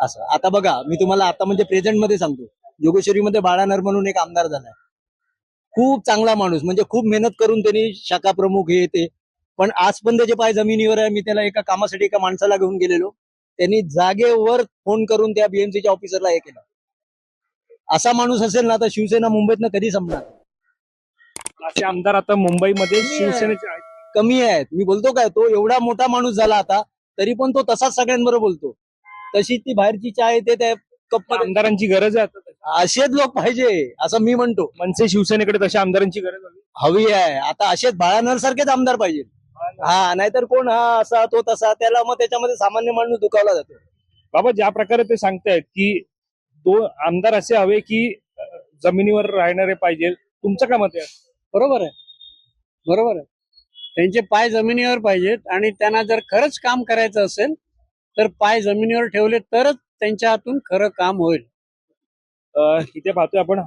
असं आता बघा, मी तुम्हाला आता म्हणजे प्रेझेंट मध्ये सांगतो, जोगेश्वरीमध्ये बाळानर म्हणून एक आमदार झालाय. खूप चांगला माणूस, म्हणजे खूप मेहनत करून त्यांनी शाखा प्रमुख हे ते, पण आज पण त्याचे पाय जमिनीवर आहे. मी त्याला एका कामासाठी एका माणसाला घेऊन गेलेलो, त्यांनी जागेवर फोन करून त्या बीएमसीच्या ऑफिसरला हे केलं. असा माणूस असेल ना तर शिवसेना मुंबईतनं कधी संपणार नाही. असे आमदार आता मुंबईमध्ये कमी आहे. शिवसेनेचे आहेत. कमी आहेत. मी बोलतो काय, तो एवढा मोठा माणूस झाला आता, तरी पण तो तसाच सगळ्यांबरोबर बोलतो. तशी ती बाहेरची चाय येते त्या कप. आमदारांची गरज आहे आता. असेच लोक पाहिजे असं मी म्हणतो. मनसे शिवसेनेकडे तशा आमदारांची गरज आहे. हवी आहे आता, असेच बाळानर सारखेच आमदार पाहिजे. हा, नाहीतर कोण हा असा तो तसा, त्याला मग त्याच्यामध्ये सामान्य माणूस दुखावला जातो. बाबा, ज्या प्रकारे ते सांगतायत की दोन आमदार असे हवे की जमिनीवर राहणारे पाहिजे, तुमचं काय मत आहे? बरोबर आहे, बरोबर आहे. त्यांचे पाय जमिनीवर पाहिजेत आणि त्यांना जर खरंच काम करायचं असेल तर पाय जमिनीवर ठेवले तरच त्यांच्या हातून खरं काम होईल. इथे पाहतोय आपण